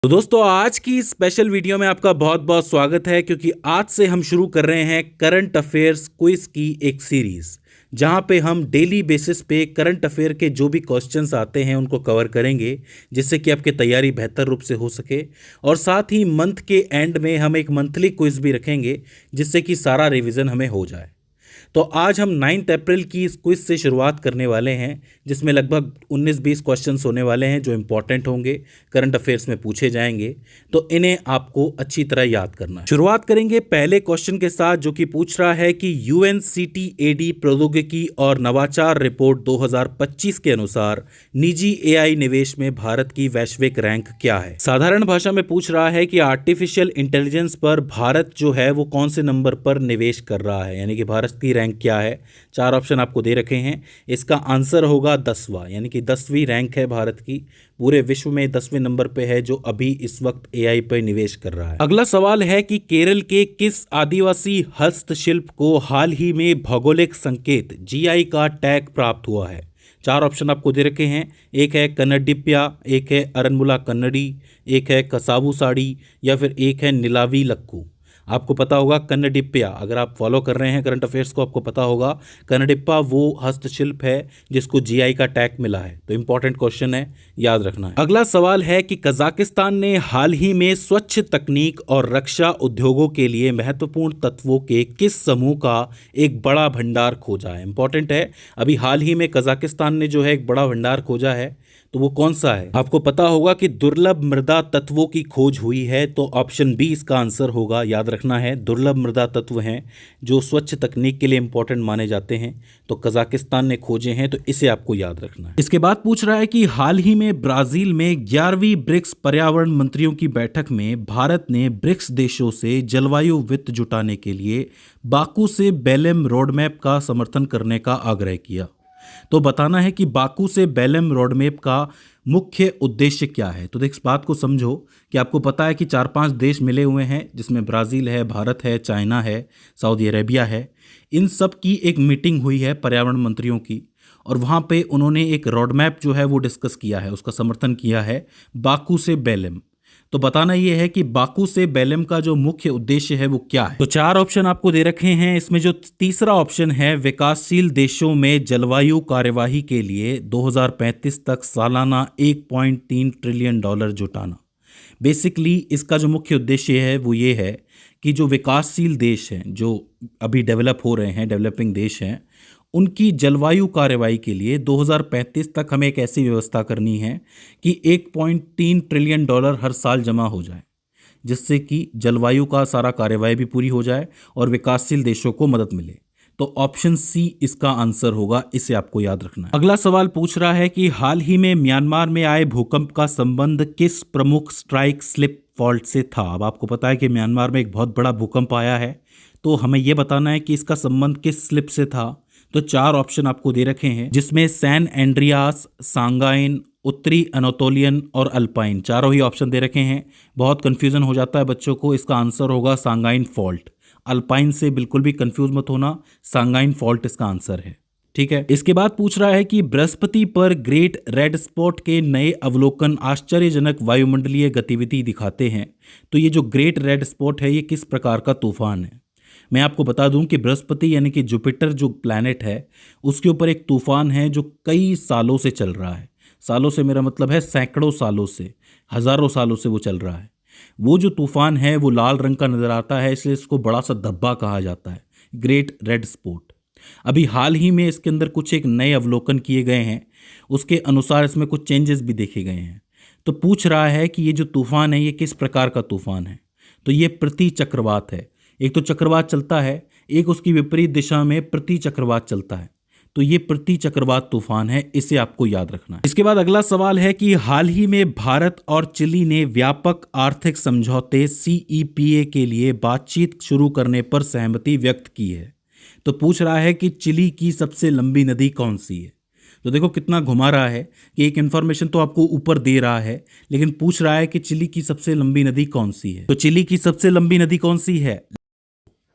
तो दोस्तों आज की स्पेशल वीडियो में आपका बहुत बहुत स्वागत है क्योंकि आज से हम शुरू कर रहे हैं करंट अफेयर्स क्विज की एक सीरीज जहां पे हम डेली बेसिस पे करंट अफेयर के जो भी क्वेश्चंस आते हैं उनको कवर करेंगे जिससे कि आपकी तैयारी बेहतर रूप से हो सके। और साथ ही मंथ के एंड में हम एक मंथली क्विज भी रखेंगे जिससे कि सारा रिवीजन हमें हो जाए। तो आज हम 9 अप्रैल की इस क्विज से शुरुआत करने वाले हैं जिसमें लगभग 19-20 क्वेश्चंस होने वाले हैं जो इंपॉर्टेंट होंगे, करंट अफेयर्स में पूछे जाएंगे, तो इन्हें आपको अच्छी तरह याद करना है। शुरुआत करेंगे पहले क्वेश्चन के साथ जो कि पूछ रहा है कि यूएनसीटीएडी प्रौद्योगिकी और नवाचार रिपोर्ट 2025 के अनुसार निजी एआई निवेश में भारत की वैश्विक रैंक क्या है। साधारण भाषा में पूछ रहा है कि आर्टिफिशियल इंटेलिजेंस पर भारत जो है वो कौन से नंबर पर निवेश कर रहा है, यानी कि भारत की रैंक क्या है। 4 ऑप्शन आपको दे रखे हैं, इसका आंसर होगा 10वां, यानी कि 10वीं रैंक है भारत की, पूरे विश्व में 10वें नंबर पे है जो अभी इस वक्त एआई पर निवेश कर रहा है। अगला सवाल है कि केरल के किस आदिवासी हस्तशिल्प को हाल ही में भौगोलिक संकेत जीआई का टैग प्राप्त हुआ है। 4 ऑप्शन आपको दे रखे हैं, एक है कन्नडिप्या, एक है अरनमुला कन्नड़ी, एक है कसावू साड़ी या फिर एक है नीलावी लक्कू। आपको पता होगा कन्नडिप्या, अगर आप फॉलो कर रहे हैं करंट अफेयर्स को आपको पता होगा कन्नडिप्पा वो हस्तशिल्प है जिसको जीआई का टैग मिला है। तो इंपॉर्टेंट क्वेश्चन है, याद रखना है। अगला सवाल है कि कजाकिस्तान ने हाल ही में स्वच्छ तकनीक और रक्षा उद्योगों के लिए महत्वपूर्ण तत्वों के किस समूह का एक बड़ा भंडार खोजा है। इंपॉर्टेंट है, अभी हाल ही में कजाकिस्तान ने जो है एक बड़ा भंडार खोजा है, तो वो कौन सा है। आपको पता होगा कि दुर्लभ मृदा तत्वों की खोज हुई है, तो ऑप्शन बी इसका आंसर होगा। याद रखना है, दुर्लभ मृदा तत्व हैं जो स्वच्छ तकनीक के लिए इंपॉर्टेंट माने जाते हैं, तो कजाकिस्तान ने खोजे हैं, तो इसे आपको याद रखना है। इसके बाद पूछ रहा है कि हाल ही में ब्राजील में 11वीं ब्रिक्स पर्यावरण मंत्रियों की बैठक में भारत ने ब्रिक्स देशों से जलवायु वित्त जुटाने के लिए बाकू से बेलेम रोडमैप का समर्थन करने का आग्रह किया। तो बताना है कि बाकू से बेलेम रोडमैप का मुख्य उद्देश्य क्या है। तो देख, इस बात को समझो कि आपको पता है कि 4-5 देश मिले हुए हैं जिसमें ब्राज़ील है, भारत है, चाइना है, सऊदी अरेबिया है। इन सब की एक मीटिंग हुई है पर्यावरण मंत्रियों की, और वहाँ पे उन्होंने एक रोडमैप जो है वो डिस्कस किया है, उसका समर्थन किया है, बाकू से बेलेम। तो बताना यह है कि बाकू से बेलेम का जो मुख्य उद्देश्य है वो क्या है। तो 4 ऑप्शन आपको दे रखे हैं, इसमें जो तीसरा ऑप्शन है विकासशील देशों में जलवायु कार्यवाही के लिए 2035 तक सालाना $1.3 ट्रिलियन जुटाना। बेसिकली इसका जो मुख्य उद्देश्य है वो ये है कि जो विकासशील देश हैं, जो अभी डेवलप हो रहे हैं, डेवलपिंग देश हैं, उनकी जलवायु कार्रवाई के लिए 2035 तक हमें एक ऐसी व्यवस्था करनी है कि $1.3 ट्रिलियन हर साल जमा हो जाए, जिससे कि जलवायु का सारा कार्रवाई भी पूरी हो जाए और विकासशील देशों को मदद मिले। तो ऑप्शन सी इसका आंसर होगा, इसे आपको याद रखना है। अगला सवाल पूछ रहा है कि हाल ही में म्यांमार में आए भूकंप का संबंध किस प्रमुख स्ट्राइक स्लिप फॉल्ट से था। अब आपको पता है कि म्यांमार में एक बहुत बड़ा भूकंप आया है, तो हमें यह बताना है कि इसका संबंध किस स्लिप से था। तो 4 ऑप्शन आपको दे रखे हैं, जिसमें सैन एंड्रियास, सांगाइन, उत्तरी अनोतोलियन और अल्पाइन, चारों ही ऑप्शन दे रखे हैं। बहुत कंफ्यूजन हो जाता है बच्चों को, इसका आंसर होगा सांगाइन फॉल्ट। अल्पाइन से बिल्कुल भी कंफ्यूज मत होना, सांगाइन फॉल्ट इसका आंसर है, ठीक है। इसके बाद पूछ रहा है कि बृहस्पति पर ग्रेट रेड स्पॉट के नए अवलोकन आश्चर्यजनक वायुमंडलीय गतिविधि दिखाते हैं। तो ये जो ग्रेट रेड स्पॉट है ये किस प्रकार का तूफान है। मैं आपको बता दूं कि बृहस्पति यानी कि जुपिटर जो प्लैनेट है उसके ऊपर एक तूफान है जो कई सालों से चल रहा है। सालों से मेरा मतलब है सैकड़ों सालों से, हज़ारों सालों से वो चल रहा है। वो जो तूफान है वो लाल रंग का नज़र आता है, इसलिए इसको बड़ा सा धब्बा कहा जाता है, ग्रेट रेड स्पॉट। अभी हाल ही में इसके अंदर कुछ एक नए अवलोकन किए गए हैं, उसके अनुसार इसमें कुछ चेंजेस भी देखे गए हैं। तो पूछ रहा है कि ये जो तूफान है ये किस प्रकार का तूफान है। तो ये प्रति चक्रवात है, एक तो चक्रवात चलता है, एक उसकी विपरीत दिशा में प्रति चक्रवात चलता है। तो ये प्रति चक्रवात तूफान है, इसे आपको याद रखना है। इसके बाद अगला सवाल है कि हाल ही में भारत और चिली ने व्यापक आर्थिक समझौते CEPA के लिए बातचीत शुरू करने पर सहमति व्यक्त की है। तो पूछ रहा है कि चिली की सबसे लंबी नदी कौन सी है। तो देखो कितना घुमा रहा है कि एक इन्फॉर्मेशन तो आपको ऊपर दे रहा है, लेकिन पूछ रहा है कि चिली की सबसे लंबी नदी कौन सी है। तो चिली की सबसे लंबी नदी कौन सी है,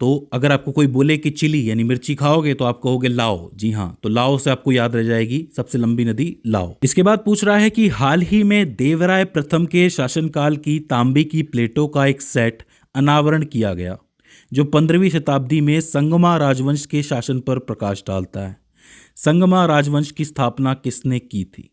तो अगर आपको कोई बोले कि चिली यानी मिर्ची खाओगे तो आप कहोगे लाओ। जी हाँ, तो लाओ से आपको याद रह जाएगी सबसे लंबी नदी लाओ। इसके बाद पूछ रहा है कि हाल ही में देवराय प्रथम के शासनकाल की तांबे की प्लेटों का एक सेट अनावरण किया गया जो 15वीं शताब्दी में संगमा राजवंश के शासन पर प्रकाश डालता है। संगमा राजवंश की स्थापना किसने की थी?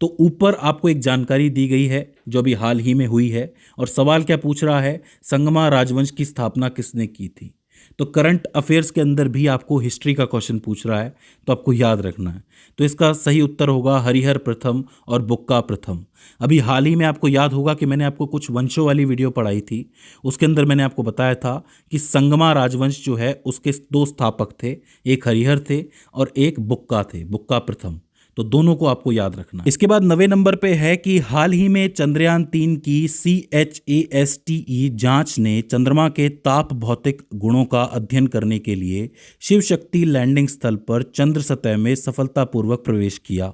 तो ऊपर आपको एक जानकारी दी गई है जो अभी हाल ही में हुई है, और सवाल क्या पूछ रहा है, संगमा राजवंश की स्थापना किसने की थी। तो करंट अफेयर्स के अंदर भी आपको हिस्ट्री का क्वेश्चन पूछ रहा है, तो आपको याद रखना है। तो इसका सही उत्तर होगा हरिहर प्रथम और बुक्का प्रथम। अभी हाल ही में आपको याद होगा कि मैंने आपको कुछ वंशों वाली वीडियो पढ़ाई थी, उसके अंदर मैंने आपको बताया था कि संगमा राजवंश जो है उसके 2 स्थापक थे, एक हरिहर थे और एक बुक्का थे, बुक्का प्रथम। तो दोनों को आपको याद रखना। इसके बाद 9वें नंबर पे है कि हाल ही में चंद्रयान 3 की CHASTE जांच ने चंद्रमा के ताप भौतिक गुणों का अध्ययन करने के लिए शिव शक्ति लैंडिंग स्थल पर चंद्र सतह में सफलतापूर्वक प्रवेश किया।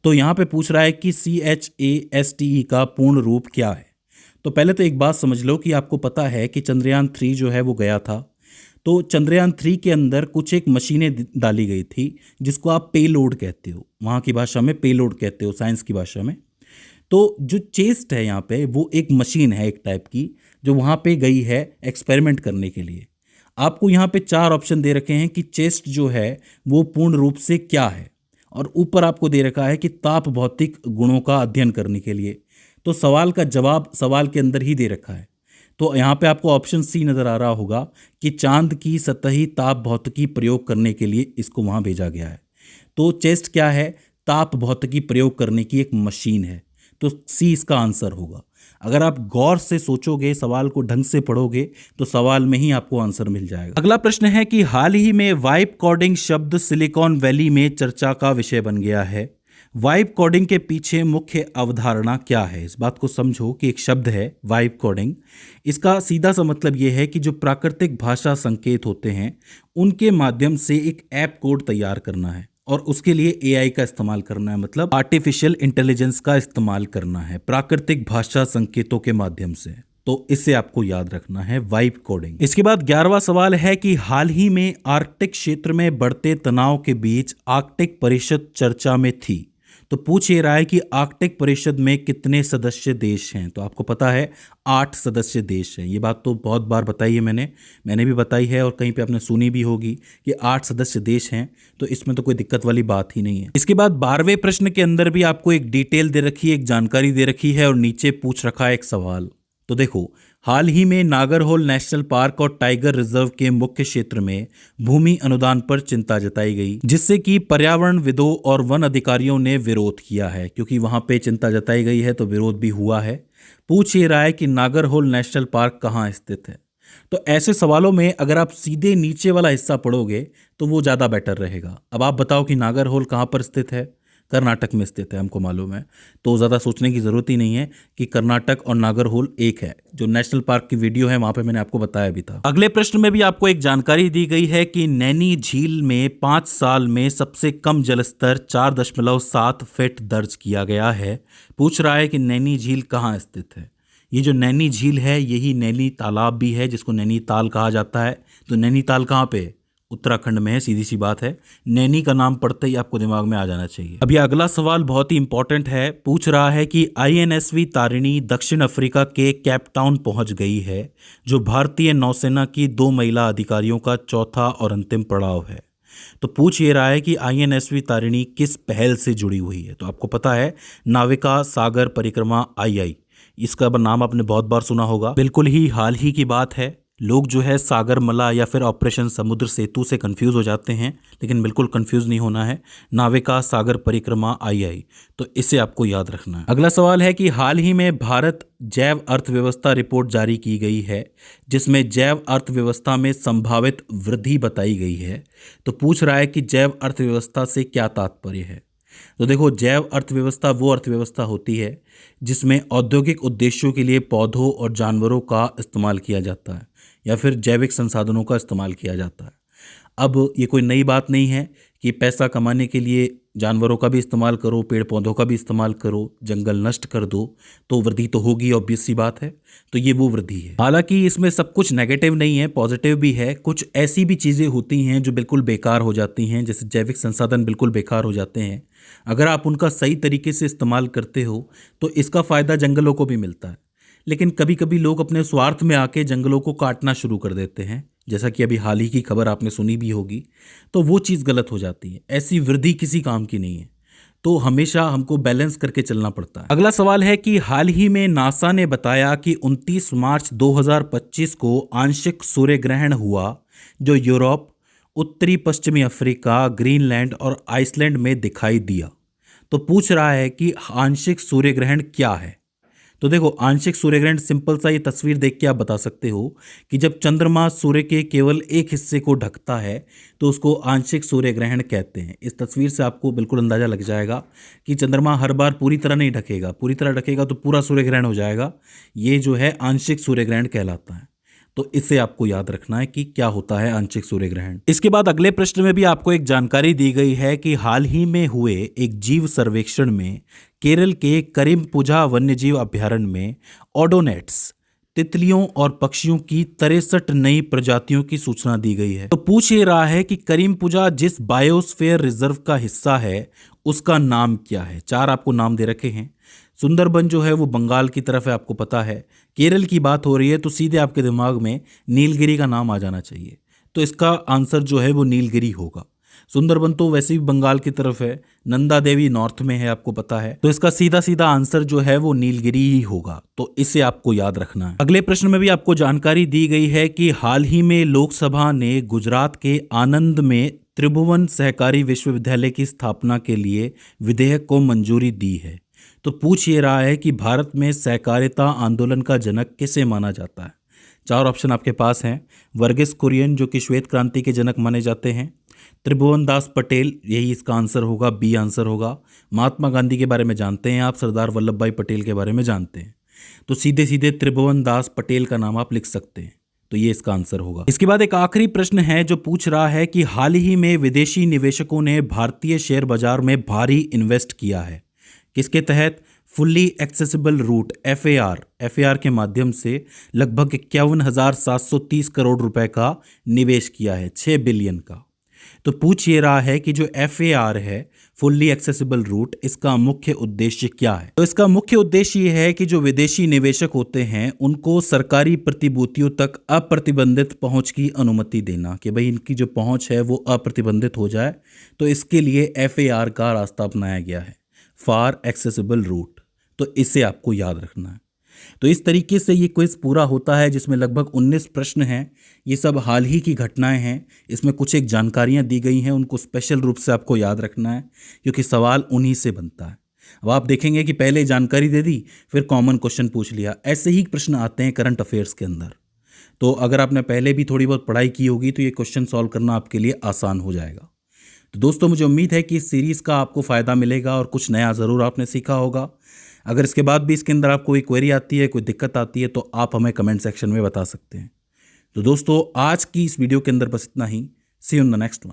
तो यहाँ पे पूछ रहा है कि CHASTE का पूर्ण रूप क्या है। तो पहले तो एक बात समझ लो कि आपको पता है कि चंद्रयान 3 जो है वो गया था, तो चंद्रयान 3 के अंदर कुछ एक मशीनें डाली गई थी जिसको आप पेलोड कहते हो, वहाँ की भाषा में पेलोड कहते हो, साइंस की भाषा में। तो जो चेस्ट है यहाँ पे वो एक मशीन है एक टाइप की जो वहाँ पे गई है एक्सपेरिमेंट करने के लिए। आपको यहाँ पे 4 ऑप्शन दे रखे हैं कि चेस्ट जो है वो पूर्ण रूप से क्या है, और ऊपर आपको दे रखा है कि ताप भौतिक गुणों का अध्ययन करने के लिए। तो सवाल का जवाब सवाल के अंदर ही दे रखा है। तो यहाँ पे आपको ऑप्शन सी नज़र आ रहा होगा कि चांद की सतही ताप भौतिकी प्रयोग करने के लिए इसको वहाँ भेजा गया है। तो चेस्ट क्या है? ताप भौतिकी प्रयोग करने की एक मशीन है। तो सी इसका आंसर होगा। अगर आप गौर से सोचोगे, सवाल को ढंग से पढ़ोगे तो सवाल में ही आपको आंसर मिल जाएगा। अगला प्रश्न है कि हाल ही में वाइब कोडिंग शब्द सिलिकॉन वैली में चर्चा का विषय बन गया है। वाइब कोडिंग के पीछे मुख्य अवधारणा क्या है? इस बात को समझो कि एक शब्द है वाइब कोडिंग, इसका सीधा सा मतलब ये है कि जो प्राकृतिक भाषा संकेत होते हैं उनके माध्यम से एक ऐप कोड तैयार करना है, और उसके लिए AI का इस्तेमाल करना है, मतलब आर्टिफिशियल इंटेलिजेंस का इस्तेमाल करना है प्राकृतिक भाषा संकेतों के माध्यम से। तो इससे आपको याद रखना है वाइब कोडिंग। इसके बाद 11वां सवाल है कि हाल ही में आर्कटिक क्षेत्र में बढ़ते तनाव के बीच आर्कटिक परिषद चर्चा में थी। तो पूछ ये रहा है कि आर्कटिक परिषद में कितने सदस्य देश हैं। तो आपको पता है 8 सदस्य देश हैं। ये बात तो बहुत बार बताई है मैंने भी बताई है, और कहीं पे आपने सुनी भी होगी कि 8 सदस्य देश हैं। तो इसमें तो कोई दिक्कत वाली बात ही नहीं है। इसके बाद 12वें प्रश्न के अंदर भी आपको एक डिटेल दे रखी है, एक जानकारी दे रखी है, और नीचे पूछ रखा है एक सवाल। तो देखो, हाल ही में नागरहोल नेशनल पार्क और टाइगर रिजर्व के मुख्य क्षेत्र में भूमि अनुदान पर चिंता जताई गई, जिससे कि पर्यावरणविदों और वन अधिकारियों ने विरोध किया है। क्योंकि वहां पे चिंता जताई गई है तो विरोध भी हुआ है। पूछ ये रहा है कि नागरहोल नेशनल पार्क कहाँ स्थित है। तो ऐसे सवालों में अगर आप सीधे नीचे वाला हिस्सा पढ़ोगे तो वो ज़्यादा बेटर रहेगा। अब आप बताओ कि नागरहोल कहाँ पर स्थित है? कर्नाटक में स्थित है, हमको मालूम है। तो ज़्यादा सोचने की ज़रूरत ही नहीं है कि कर्नाटक और नागरहोल एक है। जो नेशनल पार्क की वीडियो है वहाँ पे मैंने आपको बताया भी था। अगले प्रश्न में भी आपको एक जानकारी दी गई है कि नैनी झील में 5 साल में सबसे कम जलस्तर 4.7 फीट दर्ज किया गया है। पूछ रहा है कि नैनी झील कहाँ स्थित है। ये जो नैनी झील है यही नैनी तालाब भी है, जिसको नैनीताल कहा जाता है। तो नैनीताल कहाँ पे? उत्तराखंड में है, सीधी सी बात है। नैनी का नाम पढ़ते ही आपको दिमाग में आ जाना चाहिए। अब ये अगला सवाल बहुत ही इंपॉर्टेंट है। पूछ रहा है कि INSV तारिणी दक्षिण अफ्रीका के केप टाउन पहुंच गई है, जो भारतीय नौसेना की 2 महिला अधिकारियों का चौथा और अंतिम पड़ाव है। तो पूछ ये रहा है कि INSV तारिणी किस पहल से जुड़ी हुई है। तो आपको पता है नाविका सागर परिक्रमा II, इसका नाम आपने बहुत बार सुना होगा। बिल्कुल ही हाल ही की बात है। लोग जो है सागरमाला या फिर ऑपरेशन समुद्र सेतु से कंफ्यूज हो जाते हैं, लेकिन बिल्कुल कंफ्यूज नहीं होना है। नाविका सागर परिक्रमा II, तो इसे आपको याद रखना है। अगला सवाल है कि हाल ही में भारत जैव अर्थव्यवस्था रिपोर्ट जारी की गई है, जिसमें जैव अर्थव्यवस्था में संभावित वृद्धि बताई गई है। तो पूछ रहा है कि जैव अर्थव्यवस्था से क्या तात्पर्य है। तो देखो, जैव अर्थव्यवस्था वो अर्थव्यवस्था होती है जिसमें औद्योगिक उद्देश्यों के लिए पौधों और जानवरों का इस्तेमाल किया जाता है, या फिर जैविक संसाधनों का इस्तेमाल किया जाता है। अब ये कोई नई बात नहीं है कि पैसा कमाने के लिए जानवरों का भी इस्तेमाल करो, पेड़ पौधों का भी इस्तेमाल करो, जंगल नष्ट कर दो, तो वृद्धि तो होगी, ऑब्वियस सी बात है। तो ये वो वृद्धि है। हालांकि इसमें सब कुछ नेगेटिव नहीं है, पॉजिटिव भी है। कुछ ऐसी भी चीज़ें होती हैं जो बिल्कुल बेकार हो जाती हैं, जैसे जैविक संसाधन बिल्कुल बेकार हो जाते हैं। अगर आप उनका सही तरीके से इस्तेमाल करते हो तो इसका फ़ायदा जंगलों को भी मिलता है। लेकिन कभी कभी लोग अपने स्वार्थ में आके जंगलों को काटना शुरू कर देते हैं, जैसा कि अभी हाल ही की खबर आपने सुनी भी होगी। तो वो चीज़ गलत हो जाती है। ऐसी वृद्धि किसी काम की नहीं है। तो हमेशा हमको बैलेंस करके चलना पड़ता है। अगला सवाल है कि हाल ही में नासा ने बताया कि 29 मार्च 2025 को आंशिक सूर्य ग्रहण हुआ, जो यूरोप, उत्तरी पश्चिमी अफ्रीका, ग्रीनलैंड और आइसलैंड में दिखाई दिया। तो पूछ रहा है कि आंशिक सूर्य ग्रहण क्या है। तो देखो, आंशिक सूर्य ग्रहण सिंपल सा ये तस्वीर देख के आप बता सकते हो कि जब चंद्रमा सूर्य के केवल एक हिस्से को ढकता है तो उसको आंशिक सूर्य ग्रहण कहते हैं। इस तस्वीर से आपको बिल्कुल अंदाजा लग जाएगा कि चंद्रमा हर बार पूरी तरह नहीं ढकेगा, पूरी तरह ढकेगा तो पूरा सूर्य ग्रहण हो जाएगा। ये जो है आंशिक सूर्य ग्रहण कहलाता है। तो इसे आपको याद रखना है कि क्या होता है आंशिक सूर्य ग्रहण। इसके बाद अगले प्रश्न में भी आपको एक जानकारी दी गई है कि हाल ही में हुए एक जीव सर्वेक्षण में केरल के करीमपुजा वन्यजीव अभयारण्य में ओडोनेट्स, तितलियों और पक्षियों की 63 नई प्रजातियों की सूचना दी गई है। तो पूछ ये रहा है कि करीमपुजा जिस बायोस्फीयर रिजर्व का हिस्सा है उसका नाम क्या है। 4 आपको नाम दे रखे हैं। सुंदरबन जो है वो बंगाल की तरफ है, आपको पता है। केरल की बात हो रही है तो सीधे आपके दिमाग में नीलगिरी का नाम आ जाना चाहिए। तो इसका आंसर जो है वो नीलगिरी होगा। सुंदरबन तो वैसे भी बंगाल की तरफ है, नंदा देवी नॉर्थ में है, आपको पता है। तो इसका सीधा सीधा आंसर जो है वो नीलगिरी ही होगा। तो इसे आपको याद रखना है। अगले प्रश्न में भी आपको जानकारी दी गई है कि हाल ही में लोकसभा ने गुजरात के आनंद में त्रिभुवन सहकारी विश्वविद्यालय की स्थापना के लिए विधेयक को मंजूरी दी है। तो पूछ ये रहा है कि भारत में सहकारिता आंदोलन का जनक किसे माना जाता है। 4 ऑप्शन आपके पास हैं। वर्गीस कुरियन, जो कि श्वेत क्रांति के जनक माने जाते हैं। त्रिभुवन दास पटेल, यही इसका आंसर होगा, बी आंसर होगा। महात्मा गांधी के बारे में जानते हैं आप, सरदार वल्लभ भाई पटेल के बारे में जानते हैं, तो सीधे सीधे त्रिभुवन दास पटेल का नाम आप लिख सकते हैं। तो ये इसका आंसर होगा। इसके बाद एक आखिरी प्रश्न है जो पूछ रहा है कि हाल ही में विदेशी निवेशकों ने भारतीय शेयर बाजार में भारी इन्वेस्ट किया है। किसके तहत? फुल्ली एक्सेसिबल रूट FAR के माध्यम से लगभग 51,730 करोड़ रुपए का निवेश किया है, 6 बिलियन का। तो पूछ ये रहा है कि जो FAR है, फुल्ली एक्सेसिबल रूट, इसका मुख्य उद्देश्य क्या है। तो इसका मुख्य उद्देश्य ये है कि जो विदेशी निवेशक होते हैं उनको सरकारी प्रतिभूतियों तक अप्रतिबंधित पहुंच की अनुमति देना, कि भाई इनकी जो पहुंच है वो अप्रतिबंधित हो जाए। तो इसके लिए FAR का रास्ता अपनाया गया है, फार एक्सेसिबल रूट। तो इसे आपको याद रखना है। तो इस तरीके से ये क्विज पूरा होता है, जिसमें लगभग 19 प्रश्न हैं। ये सब हाल ही की घटनाएं हैं। इसमें कुछ एक जानकारियां दी गई हैं, उनको स्पेशल रूप से आपको याद रखना है, क्योंकि सवाल उन्हीं से बनता है। अब आप देखेंगे कि पहले जानकारी दे दी, फिर कॉमन क्वेश्चन पूछ लिया। ऐसे ही प्रश्न आते हैं करंट अफेयर्स के अंदर। तो अगर आपने पहले भी थोड़ी बहुत पढ़ाई की होगी तो ये क्वेश्चन सॉल्व करना आपके लिए आसान हो जाएगा। तो दोस्तों, मुझे उम्मीद है कि इस सीरीज़ का आपको फ़ायदा मिलेगा और कुछ नया ज़रूर आपने सीखा होगा। अगर इसके बाद भी इसके अंदर आपको कोई क्वेरी आती है, कोई दिक्कत आती है, तो आप हमें कमेंट सेक्शन में बता सकते हैं। तो दोस्तों, आज की इस वीडियो के अंदर बस इतना ही। See you in the next one.